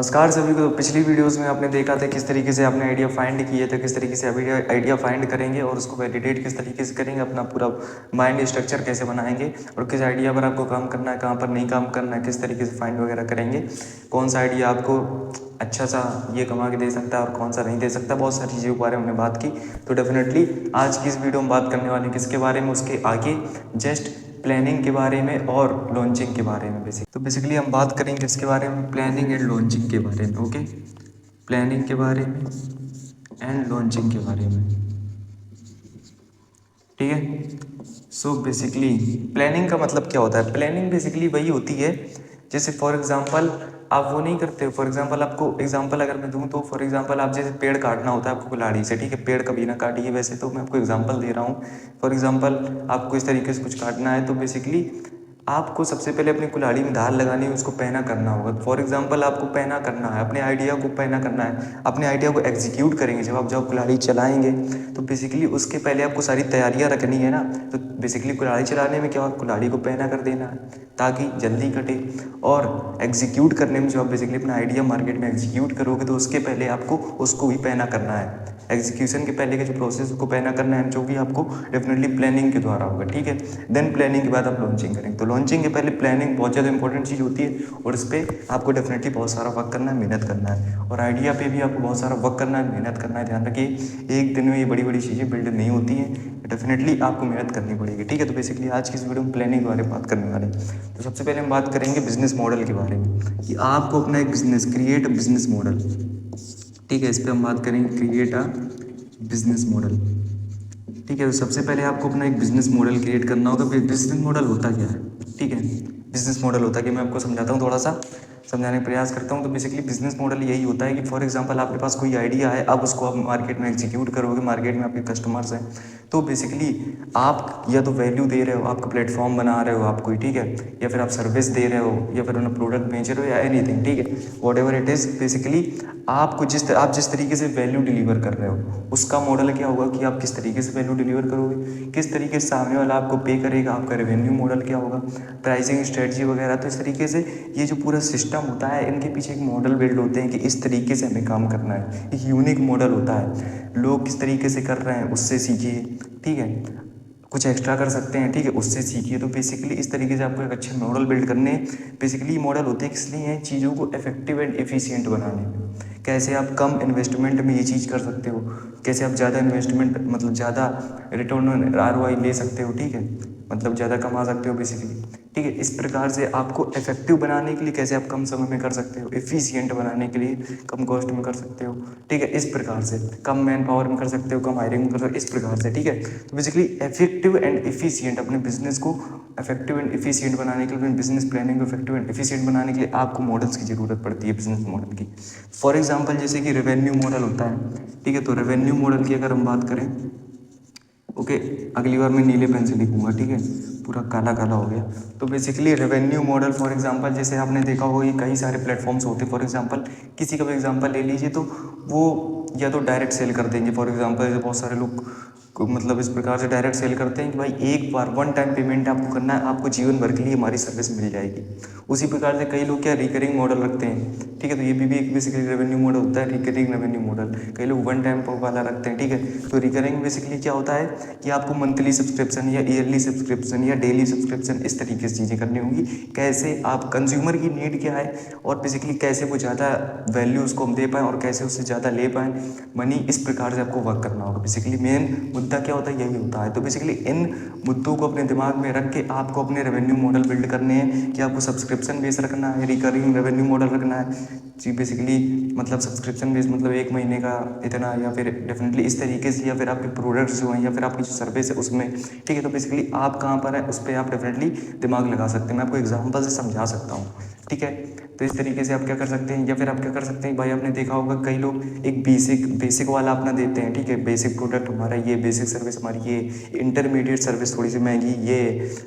नमस्कार सभी को। पिछली वीडियोस में आपने देखा था किस तरीके से आपने आइडिया फाइंड किए थे, किस तरीके से आइडिया फाइंड करेंगे और उसको वैलिडेट किस तरीके से करेंगे, अपना पूरा माइंड स्ट्रक्चर कैसे बनाएंगे और किस आइडिया पर आपको काम करना है, कहाँ पर नहीं काम करना है, किस तरीके से फाइंड वगैरह करेंगे, कौन सा आइडिया आपको अच्छा सा ये कमा के दे सकता है और कौन सा नहीं दे सकता। बहुत सारी चीज़ों के बारे में हमने बात की। तो डेफिनेटली आज की इस वीडियो में बात करने वाले किसके बारे में, उसके आगे जस्ट प्लानिंग के बारे में और लॉन्चिंग के बारे में। बेसिकली हम बात करेंगे इसके बारे में, प्लानिंग एंड लॉन्चिंग के बारे में। ओके, प्लानिंग के बारे में एंड लॉन्चिंग के बारे में, ठीक है। सो बेसिकली प्लानिंग का मतलब क्या होता है? प्लानिंग बेसिकली वही होती है, जैसे फॉर एग्जांपल आप वो नहीं करते हो। फॉर एग्जांपल आपको एग्जांपल अगर मैं दूं तो फॉर एग्जांपल आप जैसे पेड़ काटना होता है आपको कुल्हाड़ी से, ठीक है। पेड़ कभी ना काटिए, वैसे तो मैं आपको एग्जांपल दे रहा हूँ। फॉर एग्जांपल आपको इस तरीके से कुछ काटना है तो बेसिकली आपको सबसे पहले अपनी कुल्हाड़ी में धार लगानी है, उसको पैना करना होगा। फॉर एग्जांपल आपको पैना करना है, अपने आइडिया को पैना करना है, अपने आइडिया को एग्जीक्यूट करेंगे। जब कुल्हाड़ी चलाएंगे तो बेसिकली उसके पहले आपको सारी तैयारियां रखनी है ना। तो बेसिकली कुल्हाड़ी चलाने में क्या होगा, कुल्हाड़ी को पैना कर देना है ताकि जल्दी कटे। और एग्जीक्यूट करने में जो आप बेसिकली अपना आइडिया मार्केट में एग्जीक्यूट करोगे तो उसके पहले आपको उसको भी पैना करना है। एग्जीक्यूशन के पहले का जो प्रोसेस को पैना करना है, जो कि आपको डेफिनेटली प्लानिंग के द्वारा होगा, ठीक है। देन प्लानिंग के बाद आप लॉन्चिंग करेंगे। तो लॉन्चिंग के पहले प्लानिंग बहुत ज़्यादा इंपॉर्टेंट चीज़ होती है और इस पर आपको डेफिनेटली बहुत सारा वर्क करना है, मेहनत करना है। और आइडिया पे भी आपको बहुत सारा वर्क करना है, मेहनत करना है। ध्यान रखिए, एक दिन में ये बड़ी बड़ी चीज़ें बिल्ड नहीं होती हैं, डेफिनेटली आपको मेहनत करनी पड़ेगी, ठीक है। तो बेसिकली आज की इस वीडियो में प्लानिंग के बारे में बात करने वाले हैं। तो सबसे पहले हम बात करेंगे बिजनेस मॉडल के बारे में, कि आपको अपना एक बिजनेस, क्रिएट बिजनेस मॉडल, ठीक है। इस पर हम बात करेंगे, क्रिएट अ बिजनेस मॉडल, ठीक है। तो सबसे पहले आपको अपना एक बिजनेस मॉडल क्रिएट करना होगा। बिजनेस मॉडल होता क्या है, ठीक है। बिजनेस मॉडल होता है कि मैं आपको समझाता हूँ, थोड़ा सा समझाने का प्रयास करता हूँ। तो बेसिकली बिजनेस मॉडल यही होता है कि फॉर एग्जांपल आपके पास कोई आइडिया है, अब उसको आप मार्केट में एग्जीक्यूट करोगे, मार्केट में आपके कस्टमर्स हैं, तो बेसिकली आप या तो वैल्यू दे रहे हो, आपका प्लेटफॉर्म बना रहे हो आप कोई, ठीक है, या फिर आप सर्विस दे रहे हो, या फिर उन्हें प्रोडक्ट बेच रहे हो, या एनीथिंग, ठीक है, what ever it is. Basically आपको आप जिस तरीके से वैल्यू डिलीवर कर रहे हो उसका मॉडल क्या होगा कि आप किस तरीके से वैल्यू डिलीवर करोगे, किस तरीके से सामने वाला आपको पे करेगा, आपका रेवेन्यू मॉडल क्या होगा, प्राइसिंग स्ट्रेटजी वगैरह। तो इस तरीके से ये जो पूरा सिस्टम होता है, इनके पीछे एक मॉडल बिल्ड होते हैं कि इस तरीके से हमें काम करना है। एक यूनिक मॉडल होता है, लोग किस तरीके से कर रहे हैं उससे सीखिए, ठीक है। कुछ एक्स्ट्रा कर सकते हैं, ठीक है, उससे सीखिए। तो बेसिकली इस तरीके से आपको एक अच्छे मॉडल बिल्ड करने। बेसिकली मॉडल होते हैं इसलिए हैं चीज़ों को इफेक्टिव एंड एफिशिएंट बनाने में। कैसे आप कम इन्वेस्टमेंट में ये चीज़ कर सकते हो, कैसे आप ज़्यादा इन्वेस्टमेंट मतलब ज़्यादा रिटर्न ऑन आरओआई ले सकते हो, ठीक है, मतलब ज़्यादा कमा सकते हो बेसिकली, ठीक है। इस प्रकार से आपको इफेक्टिव बनाने के लिए कैसे आप कम समय में कर सकते हो, एफिशिएंट बनाने के लिए कम कॉस्ट में कर सकते हो, ठीक है, इस प्रकार से कम मैन पावर में कर सकते हो, कम हायरिंग में कर सकते हो, इस प्रकार से, ठीक है। तो बेसिकली इफेक्टिव एंड एफिशिएंट, अपने बिजनेस को इफेक्टिव एंड एफिशिएंट बनाने के लिए, अपने बिजनेस प्लानिंग को इफेक्टिव एंड एफिशिएंट बनाने के लिए आपको मॉडल्स की ज़रूरत पड़ती है, बिजनेस मॉडल की। फॉर एग्जाम्पल जैसे कि रेवेन्यू मॉडल होता है, ठीक है। तो रेवेन्यू मॉडल की अगर हम बात करें, ओके, अगली बार मैं नीले पेन से लिखूंगा, ठीक है, पूरा काला काला हो गया। तो basically revenue model for example जैसे आपने देखा होगा कि कई सारे प्लेटफॉर्म्स होते हैं। फॉर एग्जांपल किसी का भी एग्जांपल ले लीजिए, तो वो या तो डायरेक्ट सेल कर देंगे। फॉर एग्जांपल जैसे बहुत सारे लोग मतलब इस प्रकार से डायरेक्ट सेल करते हैं कि भाई एक बार वन टाइम पेमेंट आपको करना है, आपको जीवन भर के लिए हमारी सर्विस मिल जाएगी। उसी प्रकार से कई लोग क्या रिकरिंग मॉडल रखते हैं, ठीक है। तो ये भी एक बेसिकली रेवेन्यू मॉडल होता है, रिकरिंग रेवेन्यू मॉडल। कई लोग वन टाइम वाला रखते हैं, ठीक है। तो रिकरिंग बेसिकली क्या होता है कि आपको मंथली सब्सक्रिप्शन या ईयरली सब्सक्रिप्शन या डेली सब्सक्रिप्शन इस तरीके से चीज़ें करनी होंगी। कैसे आप कंज्यूमर की नीड क्या है और बेसिकली कैसे वो ज़्यादा वैल्यू उसको हम दे पाएँ और कैसे उससे ज़्यादा ले पाएँ मनी, इस प्रकार से आपको वर्क करना होगा। बेसिकली मेन मुद्दा क्या होता है, यही होता है। तो बेसिकली इन मुद्दों को अपने दिमाग में रख के आपको अपने रेवेन्यू मॉडल बिल्ड करने हैं कि आपको सब्सक्रिप्शन बेस रखना है, रिकरिंग रेवेन्यू मॉडल रखना है जी। बेसिकली मतलब सब्सक्रिप्शन बेस मतलब एक महीने का इतना, या फिर डेफिनेटली इस तरीके से, या फिर आपके प्रोडक्ट्स जो हैं या फिर आपकी जो सर्विस है उसमें, ठीक है। तो बेसिकली आप कहाँ पर है उस पर आप डेफिनेटली दिमाग लगा सकते हैं। मैं आपको एग्जांपल से समझा सकता हूँ, ठीक है। तो इस तरीके से आप क्या कर सकते हैं, या फिर आप क्या कर सकते हैं, भाई आपने देखा होगा कई लोग एक बेसिक वाला अपना देते हैं, ठीक है। बेसिक प्रोडक्ट हमारा ये, बेसिक सर्विस हमारी ये, इंटरमीडिएट सर्विस थोड़ी सी महंगी ये,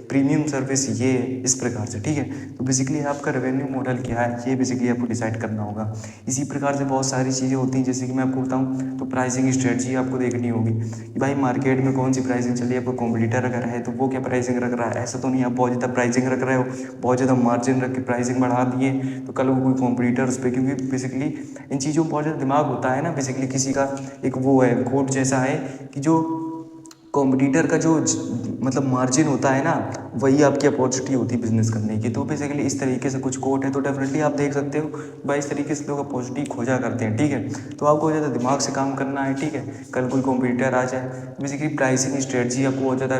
प्रीमियम सर्विस ये, इस प्रकार से, ठीक है। तो बेसिकली आपका रेवेन्यू मॉडल क्या है ये बेसिकली आपको डिसाइड करना होगा। इसी प्रकार से बहुत सारी चीज़ें होती हैं, जैसे कि मैं आपको बताऊँ तो प्राइसिंग स्ट्रेटजी आपको देखनी होगी कि भाई मार्केट में कौन सी प्राइसिंग चल रही है। आपको कॉम्पिटिटर अगर है तो वो क्या प्राइसिंग रख रहा है, ऐसा तो नहीं आप बहुत ज़्यादा प्राइसिंग रख रहे हो, बहुत ज़्यादा मार्जिन रख के प्राइसिंग बढ़ा दिए तो कल को कोई कॉम्पिटिटर उस पर, क्योंकि बेसिकली इन चीज़ों में बहुत ज़्यादा दिमाग होता है ना। बेसिकली किसी का एक वो है कोड जैसा है कि जो कॉम्पिटिटर का जो मतलब मार्जिन होता है ना, वही आपकी अपॉर्चुनिटी होती है बिजनेस करने की। तो बेसिकली इस तरीके से कुछ कोट है, तो डेफिनेटली आप देख सकते हो भाई इस तरीके से लोग अपॉर्चुनिटी खोजा करते हैं, ठीक है। तो आपको ज़्यादा दिमाग से काम करना है, ठीक है। कल कोई कॉम्पिटिटर आ जाए, बेसिकली प्राइसिंग स्ट्रेटजी आपको बहुत ज़्यादा,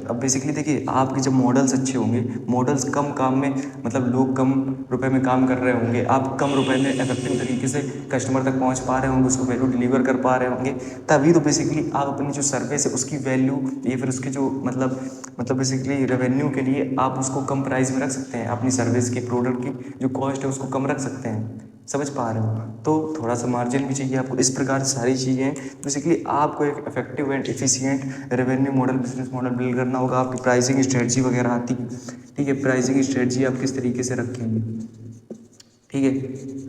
अब बेसिकली देखिए आपके जब मॉडल्स अच्छे होंगे, मॉडल्स कम काम में, मतलब लोग कम रुपए में काम कर रहे होंगे, आप कम रुपए में इफेक्टिव तरीके से कस्टमर तक पहुंच पा रहे होंगे, उसको वैल्यू डिलीवर कर पा रहे होंगे, तभी तो बेसिकली आप अपनी जो सर्विस है उसकी वैल्यू या फिर उसके जो मतलब बेसिकली रेवेन्यू के लिए आप उसको कम प्राइस में रख सकते हैं। अपनी सर्विस की, प्रोडक्ट की जो कॉस्ट है उसको कम रख सकते हैं। समझ पा रहे हो? तो थोड़ा सा मार्जिन भी चाहिए आपको। इस प्रकार से सारी चीज़ें बेसिकली आपको एक effective and efficient revenue model, business model build करना होगा। आपकी प्राइसिंग स्ट्रेटजी वगैरह आती है, ठीक है। प्राइसिंग स्ट्रेटजी आप किस तरीके से रखेंगे, ठीक है।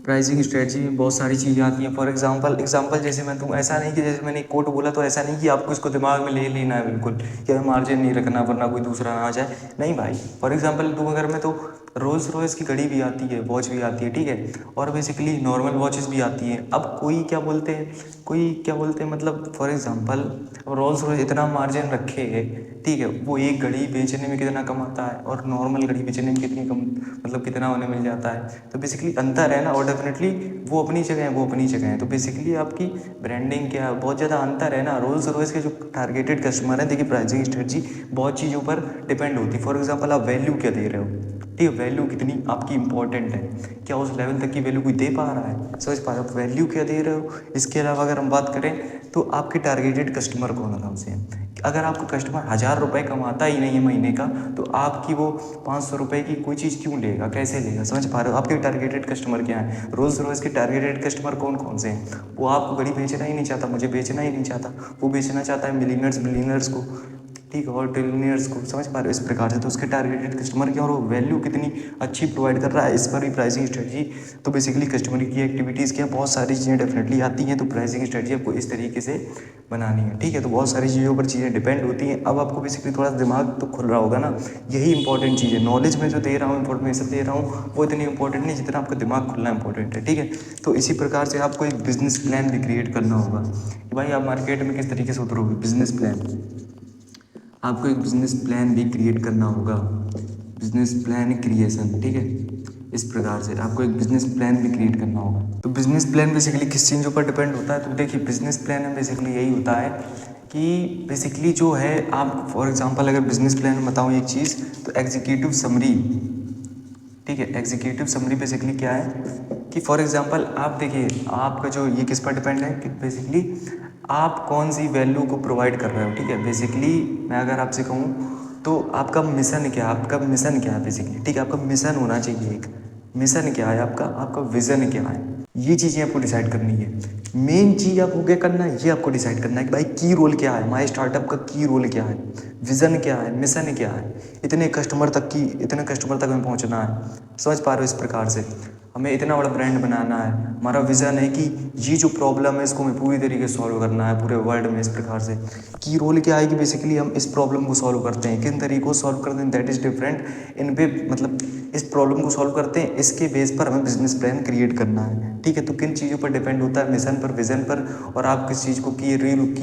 प्राइसिंग स्ट्रेटजी में बहुत सारी चीज़ें आती हैं। फॉर एग्जांपल जैसे मैं दूँ, ऐसा नहीं कि जैसे मैंने एक कोट बोला तो ऐसा नहीं कि आपको इसको दिमाग में ले लेना है बिल्कुल कि हमें मार्जिन नहीं रखना वरना कोई दूसरा ना आ जाए, नहीं भाई। फॉर एग्जांपल दूँ अगर मैं, तो रोल्स रॉयस की घड़ी भी आती है, वॉच भी आती है, ठीक है। और बेसिकली नॉर्मल वॉचेस भी आती हैं। अब कोई क्या बोलते हैं मतलब फॉर एग्जांपल रोल्स रॉयस इतना मार्जिन रखे है, ठीक है, वो एक घड़ी बेचने में कितना कमाता है और नॉर्मल घड़ी बेचने में कितनी कम, मतलब कितना उन्हें मिल जाता है। तो बेसिकली अंतर है ना, और डेफिनेटली वो अपनी जगह है। तो बेसिकली आपकी ब्रांडिंग क्या है, बहुत ज़्यादा अंतर है ना। रोल्स रॉयस के जो टारगेटेड कस्टमर हैं, देखिए प्राइसिंग स्ट्रेटजी बहुत चीज़ों पर डिपेंड होती है। फॉर एग्जाम्पल आप वैल्यू क्या दे रहे हो, ठीक है, वैल्यू कितनी आपकी इंपॉर्टेंट है, क्या उस लेवल तक की वैल्यू कोई दे पा रहा है, समझ पा रहे हो, वैल्यू क्या दे रहे हो। इसके अलावा अगर हम बात करें तो आपके टारगेटेड कस्टमर कौन है हमसे। अगर आपका कस्टमर 1,000 रुपये कमाता ही नहीं है महीने का, तो आपकी वो 500 रुपये की कोई चीज़ क्यों लेगा, कैसे लेगा, समझ पा रहे हो। आपके टारगेटेड कस्टमर क्या है, रोल्स रॉयस के टारगेटेड कस्टमर कौन कौन से हैं। वो आपको घड़ी बेचना ही नहीं चाहता, मुझे बेचना ही नहीं चाहता, वो बेचना चाहता है मिलीनियर्स को, ठीक है, और ट्रिलियनियर्स को, समझ पा रहे हो। इस प्रकार से तो उसके टारगेटेड कस्टमर क्या और वो वैल्यू कितनी अच्छी प्रोवाइड कर रहा है, इस पर भी प्राइसिंग स्ट्रेटजी। तो बेसिकली कस्टमर की एक्टिविटीज़ क्या, बहुत सारी चीज़ें डेफिनेटली आती हैं। तो प्राइसिंग स्ट्रेटजी आपको इस तरीके से बनानी है, ठीक है। तो बहुत सारी चीज़ों पर चीज़ें डिपेंड होती हैं। अब आपको बेसिकली थोड़ा सा दिमाग तो खुल रहा होगा ना, यही इंपॉर्टेंट चीज़ है। नॉलेज में जो दे रहा हूँ, इन्फॉर्मेशन दे रहा हूँ, वो इतनी इंपॉर्टेंट नहीं जितना आपका दिमाग खुलना इंपॉर्टेंट है, ठीक है। तो इसी प्रकार से आपको एक बिजनेस प्लान भी क्रिएट करना होगा कि भाई आप मार्केट में किस तरीके से उतरोगे। बिजनेस प्लान, आपको एक बिजनेस प्लान भी क्रिएट करना होगा, बिजनेस प्लान क्रिएशन, ठीक है। इस प्रकार से आपको एक बिजनेस प्लान भी क्रिएट करना होगा। तो बिजनेस प्लान बेसिकली किस चीज़ों पर डिपेंड होता है, तो देखिए बिजनेस प्लान में बेसिकली यही होता है कि बेसिकली जो है आप, फॉर एग्जांपल अगर बिजनेस प्लान में बताऊँ एक चीज़, तो एग्जीक्यूटिव समरी, ठीक है। एग्जीक्यूटिव समरी बेसिकली क्या है कि फॉर एग्जांपल आप देखिए, आपका जो ये किस पर डिपेंड है कि बेसिकली आप कौन सी वैल्यू को प्रोवाइड कर रहे हो, ठीक है। बेसिकली मैं अगर आपसे कहूँ तो आपका मिशन क्या है, आपका मिशन क्या है बेसिकली, ठीक है। आपका मिशन होना चाहिए, एक मिशन क्या है आपका, आपका विज़न क्या है, ये चीज़ें आपको डिसाइड करनी है। मेन चीज़ आपको क्या करना है, ये आपको डिसाइड करना है कि भाई की रोल क्या है, माई स्टार्टअप का की रोल क्या है, विज़न क्या है, मिशन क्या है, इतने कस्टमर तक हमें पहुंचना है, समझ पा रहे हो। इस प्रकार से हमें इतना बड़ा ब्रांड बनाना है, हमारा विज़न है कि ये जो प्रॉब्लम है इसको हमें पूरी तरीके से सॉल्व करना है पूरे वर्ल्ड में। इस प्रकार से की रोल क्या है कि बेसिकली हम इस प्रॉब्लम को सॉल्व करते हैं, किन तरीकों से सॉल्व करते हैं दैट इज़ डिफरेंट। इन पे मतलब इस प्रॉब्लम को सॉल्व करते हैं, इसके बेस पर हमें बिजनेस प्लान क्रिएट करना है, ठीक है। तो किन चीज़ों पर डिपेंड होता है, मिशन पर, विजन पर, और आप किस चीज़ को की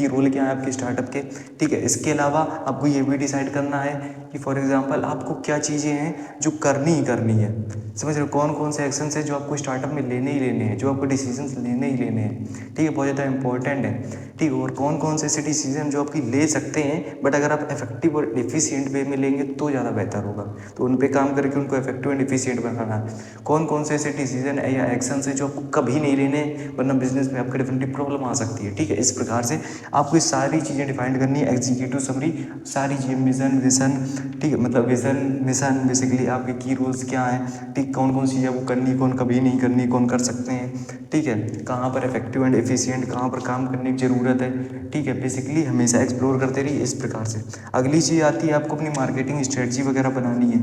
रोल क्या है आपके स्टार्टअप के, ठीक है। इसके अलावा आपको ये भी डिसाइड करना है कि फॉर एग्जांपल आपको क्या चीज़ें हैं जो करनी ही करनी है, समझ रहे हो। कौन कौन से एक्शन है जो आपको स्टार्टअप में लेने ही लेने हैं, जो आपको डिसीजंस लेने ही लेने हैं, ठीक है, बहुत ज़्यादा इंपॉर्टेंट है, ठीक है। और कौन कौन से ऐसे डिसीजन जो आपकी ले सकते हैं, बट अगर आप इफेक्टिव और एफिशिएंट वे में लेंगे तो ज़्यादा बेहतर होगा। तो उन पे काम करके उनको इफेक्टिव एंड एफिशिएंट बनाना है। कौन कौन से ऐसे डिसीजन है या एक्शन है जो आपको कभी नहीं लेने, वरना बिजनेस में आपका डेफिनेटली प्रॉब्लम आ सकती है, ठीक है। इस प्रकार से आपको ये सारी चीज़ें डिफाइन करनी है, एग्जीक्यूटिव समरी, सारी चीज़ें, मिशन, विजन, ठीक है, मतलब विजन, मिशन, बेसिकली आपके की रोल्स क्या हैं, ठीक, कौन कौन सी चीज़ें आपको करनी, कौन कभी नहीं करनी, कौन कर सकते हैं, ठीक है, कहाँ पर इफेक्टिव एंड एफिशिएंट, कहाँ पर काम करने की ज़रूरत है, ठीक है। बेसिकली हमेशा एक्सप्लोर करते रहिए। इस प्रकार से अगली चीज़ आती है, आपको अपनी मार्केटिंग स्ट्रेटजी वगैरह बनानी है,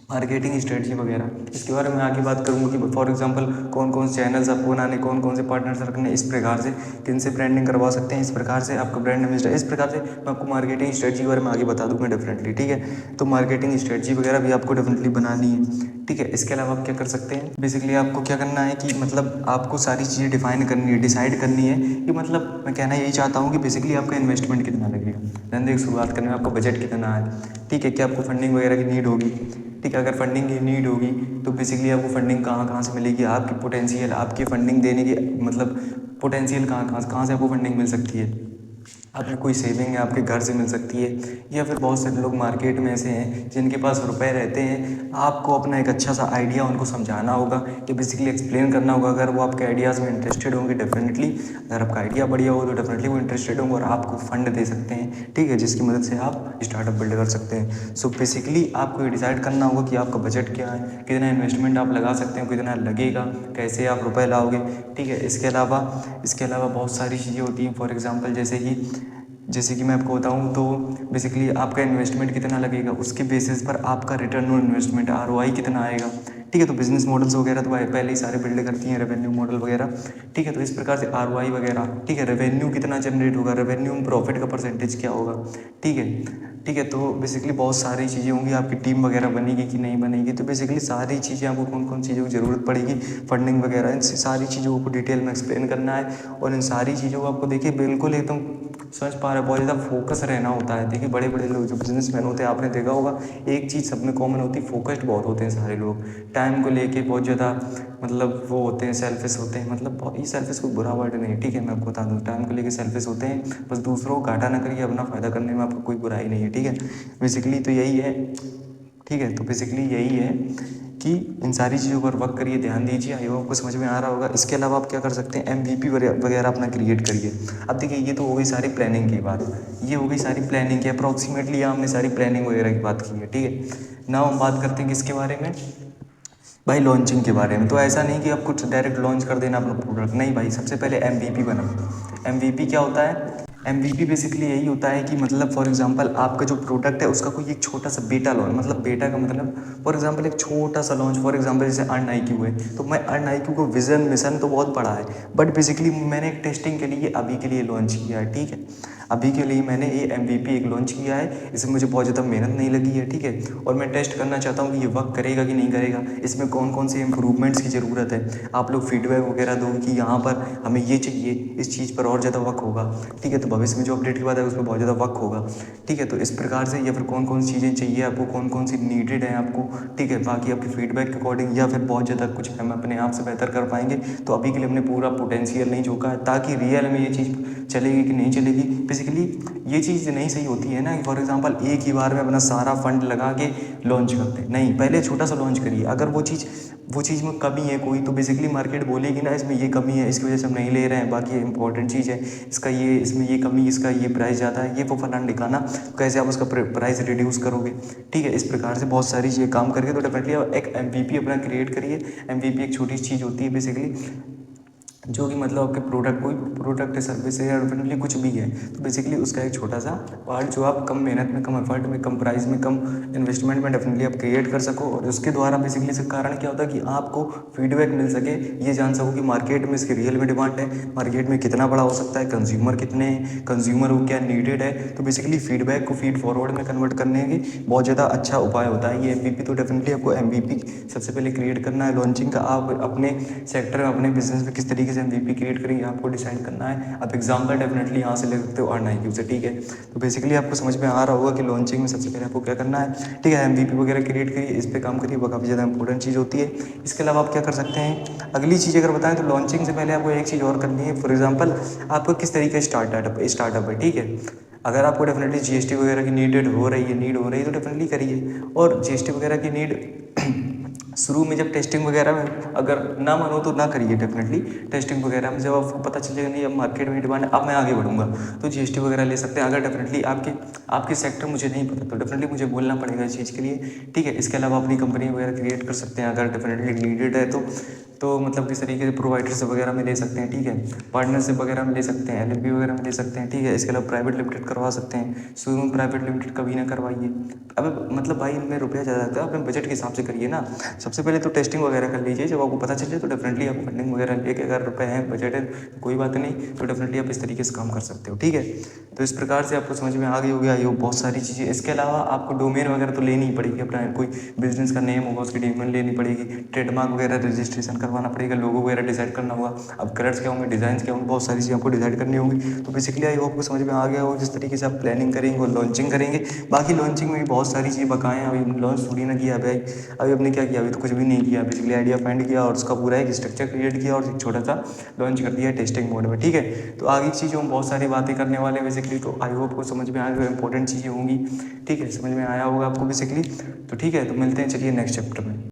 मार्केटिंग स्ट्रेटजी वगैरह, इसके बारे में आगे बात करूँगा कि फॉर एग्जांपल कौन कौन से चैनल्स आपको बनाने, कौन कौन से पार्टनर्स रखने, इस प्रकार से किन से ब्रांडिंग करवा सकते हैं, इस प्रकार से आपका ब्रांड एम्बेसडर, इस प्रकार से मैं आपको मार्केटिंग स्ट्रेटजी के बारे में आगे बता दूंगा डेफिनेटली। ठीक है, तो मार्केटिंग स्ट्रेटजी वगैरह भी आपको डेफिनेटली बनानी है। ठीक है, इसके अलावा आप क्या कर सकते हैं, बेसिकली आपको क्या करना है कि मतलब आपको सारी चीज़ें डिफाइन करनी है, डिसाइड करनी है कि मतलब मैं कहना यही चाहता हूँ कि बेसिकली आपका इन्वेस्टमेंट कितना लगेगा, धंधे की शुरुआत करने में आपका बजट कितना है। ठीक है, क्या आपको फंडिंग वगैरह की नीड होगी। ठीक है, अगर फंडिंग की नीड होगी तो बेसिकली आपको फंडिंग कहाँ कहाँ से मिलेगी, आपकी पोटेंशियल, आपकी फंडिंग देने की मतलब पोटेंशियल कहाँ से आपको फंडिंग मिल सकती है। आपकी कोई सेविंग है आपके घर से मिल सकती है, या फिर बहुत सारे लोग मार्केट में ऐसे हैं जिनके पास रुपए रहते हैं। आपको अपना एक अच्छा सा आइडिया उनको समझाना होगा, कि बेसिकली एक्सप्लेन करना होगा। अगर वो आपके आइडियाज़ में इंटरेस्टेड होंगे डेफिनेटली, अगर आपका आइडिया बढ़िया हो तो डेफिनेटली वो इंटरेस्टेड होंगे और आपको फंड दे सकते हैं। ठीक है, जिसकी मदद से आप स्टार्टअप बिल्ड कर सकते हैं। सो बेसिकली आपको ये डिसाइड करना होगा कि आपका बजट क्या है, कितना इन्वेस्टमेंट आप लगा सकते हो, कितना लगेगा, कैसे आप रुपए लाओगे। ठीक है, इसके अलावा बहुत सारी चीज़ें होती हैं। फॉर एग्जांपल जैसे कि मैं आपको बताऊं तो बेसिकली आपका इन्वेस्टमेंट कितना लगेगा, उसके बेसिस पर आपका रिटर्न ऑन इन्वेस्टमेंट आरओआई कितना आएगा। ठीक है, तो बिजनेस मॉडल्स वगैरह तो पहले ही सारे बिल्ड करती हैं, रेवेन्यू मॉडल वगैरह। ठीक है, तो इस प्रकार से आरओआई वगैरह। ठीक है, रेवेन्यू कितना जनरेट होगा, रेवेन्यू में प्रॉफिट का परसेंटेज क्या होगा। ठीक है, ठीक है, तो बेसिकली बहुत सारी चीज़ें होंगी, आपकी टीम वगैरह बनेगी कि नहीं बनेगी, तो बेसिकली सारी चीज़ें आपको कौन कौन चीज़ों की ज़रूरत पड़ेगी, फंडिंग वगैरह, इन सारी चीज़ों को डिटेल में एक्सप्लेन करना है। और इन सारी चीज़ों को आपको देखिए बिल्कुल एकदम समझ पा रहे हैं, बहुत ज़्यादा फोकस रहना होता है। देखिए बड़े बड़े लोग जो बिजनेसमैन होते हैं, आपने देखा होगा एक चीज़ सब में कॉमन होती है, फोकस्ड बहुत होते हैं सारे लोग। टाइम को लेके बहुत ज़्यादा मतलब वो होते हैं, सेल्फिश होते हैं। मतलब ये सेल्फिश कोई बुरा वर्ड नहीं है। ठीक है, मैं आपको बता दूँ, टाइम को लेके सेल्फिश होते हैं, बस दूसरों को घाटा ना करिए, अपना फ़ायदा करने में आपको कोई बुराई नहीं है। ठीक है, बेसिकली तो यही है। ठीक है, तो बेसिकली यही है कि इन सारी चीज़ों पर वर्क करिए, ध्यान दीजिए। आई होप आपको समझ में आ रहा होगा। इसके अलावा आप क्या कर सकते हैं, एमवीपी वगैरह अपना क्रिएट करिए। अब देखिए ये तो हो गई सारी प्लानिंग की बात, ये हो गई सारी प्लानिंग की अप्रॉक्सीमेटली हमने सारी प्लानिंग वगैरह की बात की है। ठीक है, नाउ हम बात करते हैं किसके बारे में, भाई लॉन्चिंग के बारे में। तो ऐसा नहीं कि आप कुछ डायरेक्ट लॉन्च कर देना अपना प्रोडक्ट, नहीं भाई, सबसे पहले एमवीपी बनाओ। एमवीपी क्या होता है, एमवीपी बेसिकली यही होता है कि मतलब फॉर एग्जांपल आपका जो प्रोडक्ट है उसका कोई एक छोटा सा बेटा लॉन्च, मतलब बेटा का मतलब फॉर एग्जांपल एक छोटा सा लॉन्च। फॉर एग्जांपल जैसे अर्न IQ है, तो मैं अर्न IQ को विजन मिशन तो बहुत बड़ा है, बट बेसिकली मैंने एक टेस्टिंग के लिए अभी के लिए लॉन्च किया है। ठीक है, अभी के लिए मैंने ये एमवीपी एक लॉन्च किया है, इसमें मुझे बहुत ज़्यादा मेहनत नहीं लगी है। ठीक है, और मैं टेस्ट करना चाहता हूँ कि ये वर्क करेगा कि नहीं करेगा, इसमें कौन कौन से इंप्रूवमेंट्स की ज़रूरत है। आप लोग फीडबैक वगैरह दो कि यहाँ पर हमें ये चाहिए, इस चीज़ पर और ज़्यादा वर्क होगा। ठीक है, तो भविष्य में जो अपडेट की बात है उसमें बहुत ज़्यादा वर्क होगा। ठीक है, तो इस प्रकार से, या फिर कौन कौन सी चीज़ें चाहिए आपको, कौन कौन सी नीडेड है आपको। ठीक है, बाकी आपके फीडबैक के अकॉर्डिंग या फिर बहुत ज़्यादा कुछ हम अपने आप से बेहतर कर पाएंगे। तो अभी के लिए हमने पूरा पोटेंशियल नहीं झोंका है, ताकि रियल में ये चीज़ चलेगी कि नहीं चलेगी। बेसिकली ये चीज़ नहीं सही होती है ना कि फॉर एग्जांपल एक ही बार में अपना सारा फंड लगा के लॉन्च करते हैं, नहीं, पहले छोटा सा लॉन्च करिए। अगर वो चीज़ में कमी है कोई, तो बेसिकली मार्केट बोलेगी ना इसमें ये कमी है, इसकी वजह से हम नहीं ले रहे हैं, बाकी ये इंपॉर्टेंट चीज़ है, इसका ये, इसमें ये कमी, इसका ये प्राइस ज़्यादा है, ये वो फलाना दिखाना, तो कैसे आप उसका प्राइस रिड्यूस करोगे। ठीक है, इस प्रकार से बहुत सारी चीज़ें काम करके तो डेफिनेटली आप एक एमवीपी अपना क्रिएट करिए। एमवीपी एक छोटी चीज़ होती है बेसिकली, जो कि मतलब आपके प्रोडक्ट, कोई प्रोडक्ट है, सर्विस है, या डेफिनेटली कुछ भी है, तो बेसिकली उसका एक छोटा सा पार्ट जो आप कम मेहनत में, कम एफर्ट में, कम प्राइस में, कम इन्वेस्टमेंट में डेफिनेटली आप क्रिएट कर सको। और उसके द्वारा बेसिकली इसका कारण क्या होता है कि आपको फीडबैक मिल सके, ये जान सको कि मार्केट में इसकी रियल में डिमांड है, मार्केट में कितना बड़ा हो सकता है, कंज्यूमर कितने हैं, कंज्यूमर को क्या नीडेड है। तो बेसिकली फीडबैक को फीड फॉरवर्ड में कन्वर्ट करने की बहुत ज़्यादा अच्छा उपाय होता है ये एमवीपी। तो डेफिनेटली आपको एमवीपी सबसे पहले क्रिएट करना है। लॉन्चिंग का आप अपने सेक्टर में, अपने बिजनेस में किस तरीके से एमवीपी क्रिएट करेंगे आपको डिसाइड करना है। आप एग्जाम्पल डेफिनेटली यहाँ से ले सकते हो अर्न IQ से। ठीक है, तो बेसिकली आपको समझ में आ रहा होगा कि लॉन्चिंग में सबसे पहले आपको क्या करना है। ठीक है, एमवीपी वगैरह क्रिएट करिए, इस पर काम करिए, वो काफ़ी ज़्यादा इंपॉर्टेंट चीज़ होती है। इसके अलावा आप क्या कर सकते हैं, अगली चीज़ अगर बताएं तो लॉन्चिंग से पहले आपको एक चीज़ और करनी है। फॉर एग्जाम्पल आपको किस तरीके स्टार्टअप है। ठीक है, अगर आपको डेफिनेटली जीएसटी वगैरह की नीड हो रही है तो डेफिनेटली करिए। और जीएसटी वगैरह की नीड शुरू में जब टेस्टिंग वगैरह में अगर ना मानो तो ना करिए डेफिनेटली। टेस्टिंग वगैरह में जब आपको पता चल जाएगा नहीं अब मार्केट में डिमांड है, अब मैं आगे बढ़ूंगा, तो जीएसटी वगैरह ले सकते हैं। अगर डेफिनेटली आपके सेक्टर मुझे नहीं पता तो डेफिनेटली मुझे बोलना पड़ेगा इस चीज़ के लिए, ठीक है। इसके अलावा अपनी कंपनी वगैरह क्रिएट कर सकते हैं अगर डेफिनेटली नीडेड है तो मतलब किस तरीके से प्रोवाइडर्स वगैरह में ले सकते हैं, ठीक है। पार्टनरशिप वगैरह में ले सकते हैं, एलएलपी वगैरह में ले सकते हैं, ठीक है। इसके अलावा प्राइवेट लिमिटेड करवा सकते हैं। शुरू में प्राइवेट लिमिटेड कभी ना करवाइए। अब मतलब भाई इनमें रुपया ज़्यादा लगता है, अपने बजट के हिसाब से करिए ना। सबसे पहले तो टेस्टिंग वगैरह कर लीजिए, जब आपको पता चल जाए तो डेफिनेटली आप फंडिंग वगैरह लेके, अगर रुपये हैं बजट है तो कोई बात नहीं, तो डेफिनेटली आप इस तरीके से काम कर सकते हो, ठीक है। तो इस प्रकार से आपको समझ में आ गई होगी आई होप बहुत सारी चीज़ें। इसके अलावा आपको डोमेन वगैरह तो लेनी ही पड़ेगी, अपना कोई बिजनेस का नेम होगा उसकी डोमेन लेनी पड़ेगी, ट्रेडमार्क वगैरह रजिस्ट्रेशन करवाना पड़ेगा, लोगो वगैरह डिसाइड करना होगा। अब कलर्स क्या होंगे, डिज़ाइन क्या होंगे, बहुत सारी चीज़ें आपको डिसाइड करनी होंगी। तो बेसिकली आई होप आपको समझ में आ गया हो जिस तरीके से आप प्लानिंग करेंगे और लॉन्चिंग करेंगे। बाकी लॉन्चिंग में भी बहुत सारी चीज़ें बकाएं, अभी लॉन्च थोड़ी ना किया भाई, अभी अपने क्या किया, अभी तो कुछ भी नहीं किया। बेसिकली आइडिया फाइंड किया और उसका पूरा एक स्ट्रक्चर क्रिएट किया और एक छोटा सा लॉन्च कर दिया टेस्टिंग मोड में, ठीक है। तो आगे चीज़ों में बहुत सारी बातें करने वाले हैं बेसिकली, तो आई होप को समझ में आ गया, इंपॉर्टेंट चीज़ें होंगी, ठीक है, समझ में आया होगा आपको बेसिकली। तो ठीक है, तो मिलते हैं चलिए नेक्स्ट चैप्टर में।